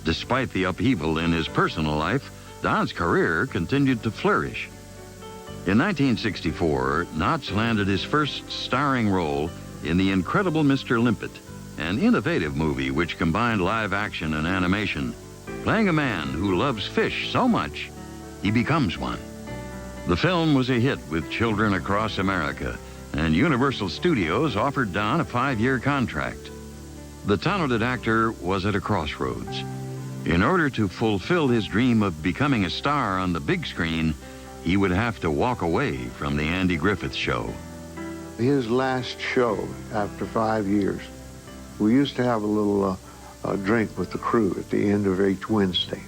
Despite the upheaval in his personal life, Don's career continued to flourish. In 1964, Knotts landed his first starring role in The Incredible Mr. Limpet, an innovative movie which combined live action and animation, playing a man who loves fish so much he becomes one. The film was a hit with children across America, and Universal Studios offered Don a 5-year contract. The talented actor was at a crossroads. In order to fulfill his dream of becoming a star on the big screen, he would have to walk away from the Andy Griffith Show. His last show, after 5 years, we used to have a little drink with the crew at the end of each Wednesday.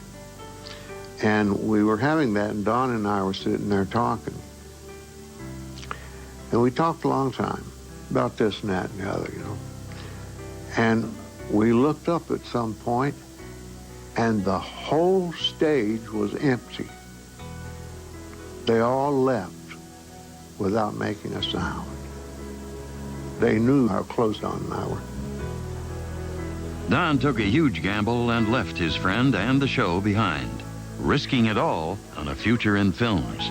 And we were having that, and Don and I were sitting there talking. And we talked a long time about this and that and the other, you know. And we looked up at some point, and the whole stage was empty. They all left without making a sound. They knew how close Don and I were. Don took a huge gamble and left his friend and the show behind, risking it all on a future in films.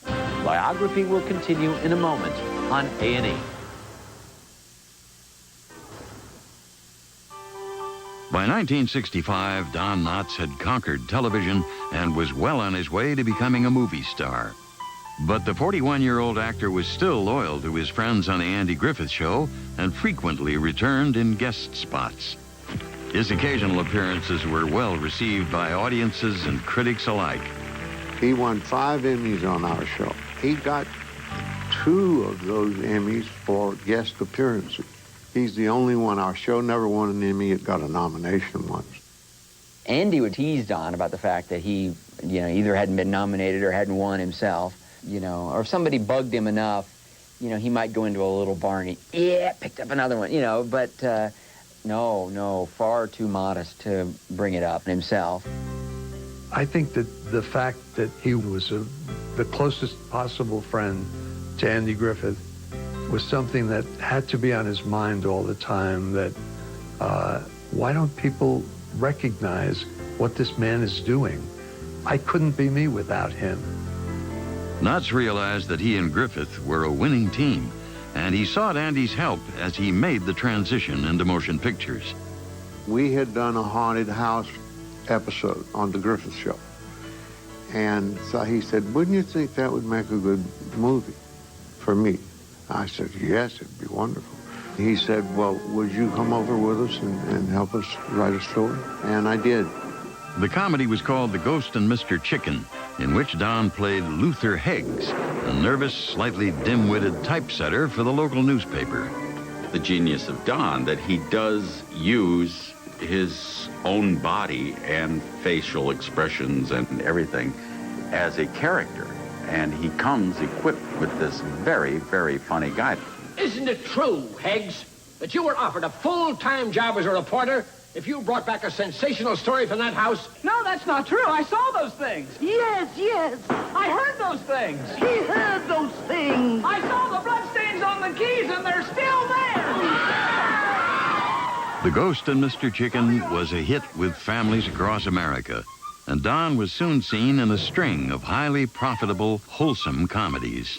Biography will continue in a moment on A&E. By 1965, Don Knotts had conquered television and was well on his way to becoming a movie star. But the 41-year-old actor was still loyal to his friends on the Andy Griffith Show and frequently returned in guest spots. His occasional appearances were well received by audiences and critics alike. He won 5 Emmys on our show. He got 2 of those Emmys for guest appearances. He's the only one. Our show never won an Emmy. It got a nomination once. Andy would tease Don about the fact that he, either hadn't been nominated or hadn't won himself, or if somebody bugged him enough, he might go into a little bar and picked up another one, but no, far too modest to bring it up himself. I think that the fact that he was the closest possible friend to Andy Griffith was something that had to be on his mind all the time, that why don't people recognize what this man is doing? I couldn't be me without him. Knotts realized that he and Griffith were a winning team, and he sought Andy's help as he made the transition into motion pictures. We had done a haunted house episode on the Griffith Show. And so he said, wouldn't you think that would make a good movie for me? I said, yes, it'd be wonderful. He said, well, would you come over with us and help us write a story? And I did. The comedy was called The Ghost and Mr. Chicken, in which Don played Luther Heggs, a nervous, slightly dim-witted typesetter for the local newspaper. The genius of Don, that he does use his own body and facial expressions and everything as a character. And he comes equipped with this very, very funny guy. Isn't it true, Heggs, that you were offered a full-time job as a reporter if you brought back a sensational story from that house? No, that's not true. I saw those things. Yes. I heard those things. He heard those things. I saw the bloodstains on the keys, and they're still there. The Ghost and Mr. Chicken was a hit with families across America, and Don was soon seen in a string of highly profitable, wholesome comedies.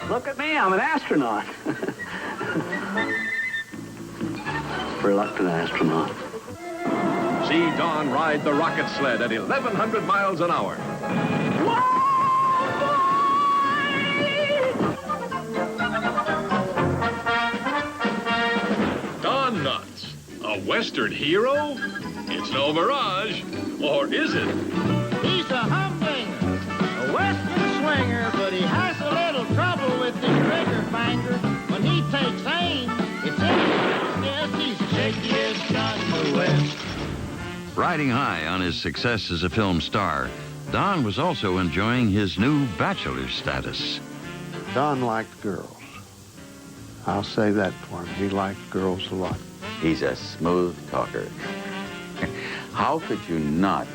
Look at me, I'm an astronaut. Reluctant astronaut. See Don ride the rocket sled at 1,100 miles an hour. Don Knotts, a Western hero? It's no mirage, or is it? He's a humdinger, a Western swinger, but he has a little trouble with his trigger finger. When he takes aim, it's in. Yes, he's the shakiest gun in the West. Riding high on his success as a film star, Don was also enjoying his new bachelor status. Don liked girls. I'll say that for him. He liked girls a lot. He's a smooth talker. How could you not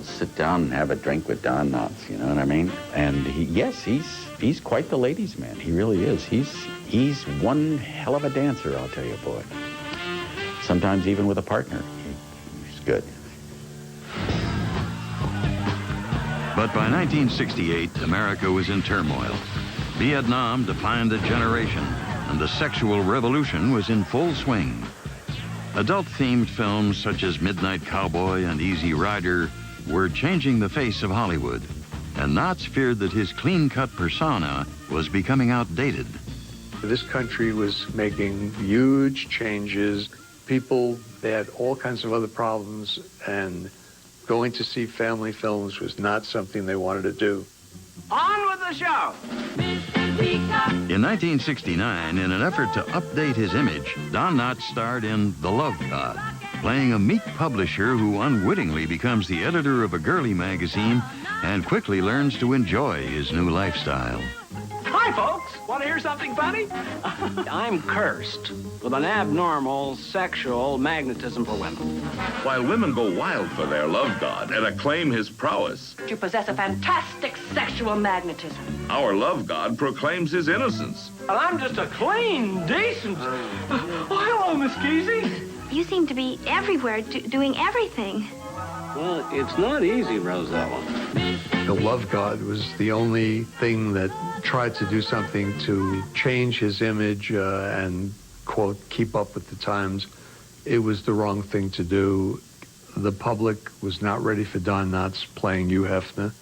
sit down and have a drink with Don Knotts, you know what I mean? And he's quite the ladies' man. He really is. He's one hell of a dancer, I'll tell you, boy. Sometimes even with a partner, he's good. But by 1968, America was in turmoil. Vietnam defined a generation, and the sexual revolution was in full swing. Adult-themed films such as Midnight Cowboy and Easy Rider were changing the face of Hollywood, and Knotts feared that his clean-cut persona was becoming outdated. This country was making huge changes. People, they had all kinds of other problems, and going to see family films was not something they wanted to do. On with the show! In 1969, in an effort to update his image, Don Knotts starred in The Love God, playing a meek publisher who unwittingly becomes the editor of a girly magazine and quickly learns to enjoy his new lifestyle. Hi, folks. Want to hear something funny? I'm cursed with an abnormal sexual magnetism for women. While women go wild for their love god and acclaim his prowess, You possess a fantastic sexual magnetism. our love god proclaims his innocence. Well, I'm just a clean, decent... Oh, hello, Miss Kesey. You seem to be everywhere, doing everything. Well, it's not easy, Rosella. The Love God was the only thing that tried to do something to change his image and, quote, keep up with the times. It was the wrong thing to do. The public was not ready for Don Knotts playing Hugh Hefner.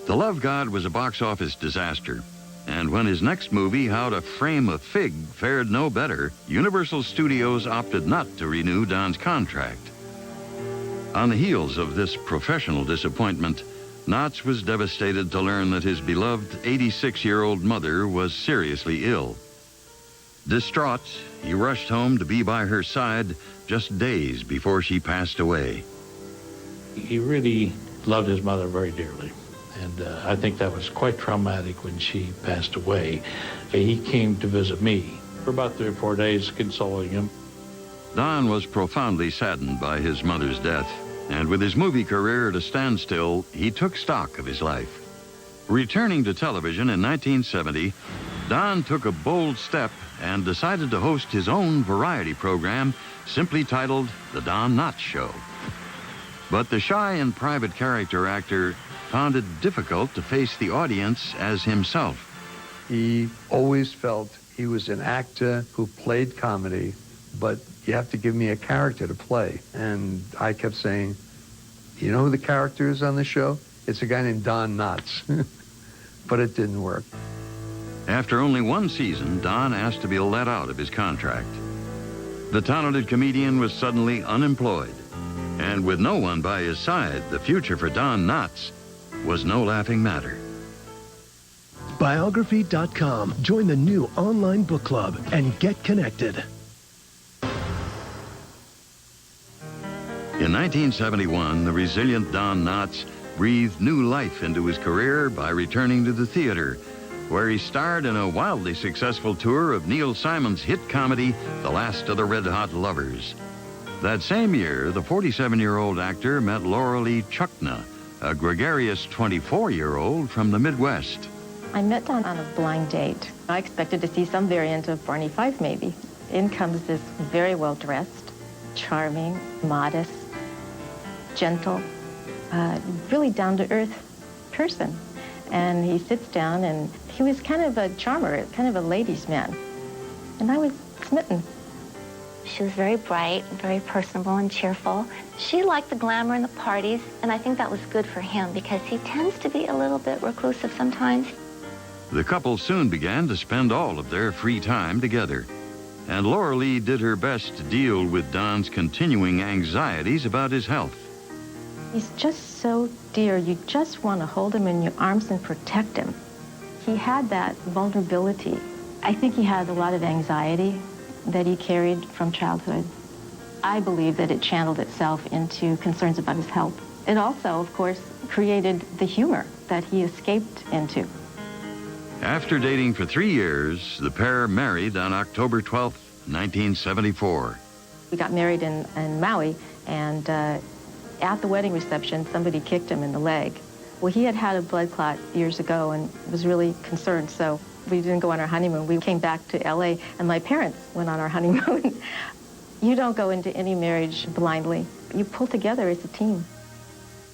The Love God was a box office disaster, and when his next movie, How to Frame a Fig, fared no better, Universal Studios opted not to renew Don's contract. On the heels of this professional disappointment, Knotts was devastated to learn that his beloved 86-year-old mother was seriously ill. Distraught, he rushed home to be by her side just days before she passed away. He really loved his mother very dearly, and I think that was quite traumatic when she passed away. He came to visit me for about 3 or 4 days, consoling him. Don was profoundly saddened by his mother's death, and with his movie career at a standstill, he took stock of his life. Returning to television in 1970, Don took a bold step and decided to host his own variety program simply titled The Don Knotts Show. But the shy and private character actor found it difficult to face the audience as himself. He always felt he was an actor who played comedy, but you have to give me a character to play. And I kept saying, you know who the character is on the show? It's a guy named Don Knotts. But it didn't work. After only one season, Don asked to be let out of his contract. The talented comedian was suddenly unemployed. And with no one by his side, the future for Don Knotts was no laughing matter. Biography.com. Join the new online book club and get connected. In 1971, the resilient Don Knotts breathed new life into his career by returning to the theater, where he starred in a wildly successful tour of Neil Simon's hit comedy, The Last of the Red Hot Lovers. That same year, the 47-year-old actor met Laura Lee Chuckna, a gregarious 24-year-old from the Midwest. I met Don on a blind date. I expected to see some variant of Barney Fife, maybe. In comes this very well-dressed, charming, modest, gentle, really down-to-earth person. And he sits down, and he was kind of a charmer, kind of a ladies' man. And I was smitten. She was very bright, very personable and cheerful. She liked the glamour and the parties, and I think that was good for him because he tends to be a little bit reclusive sometimes. The couple soon began to spend all of their free time together. And Laura Lee did her best to deal with Don's continuing anxieties about his health. He's just so dear. You just want to hold him in your arms and protect him. He had that vulnerability. I think he had a lot of anxiety that he carried from childhood. I believe that it channeled itself into concerns about his health. It also, of course, created the humor that he escaped into. After dating for 3 years, the pair married on October 12th, 1974. We got married in Maui, and at the wedding reception, somebody kicked him in the leg. Well, he had had a blood clot years ago and was really concerned, so we didn't go on our honeymoon. We came back to LA, and my parents went on our honeymoon. You don't go into any marriage blindly. You pull together as a team.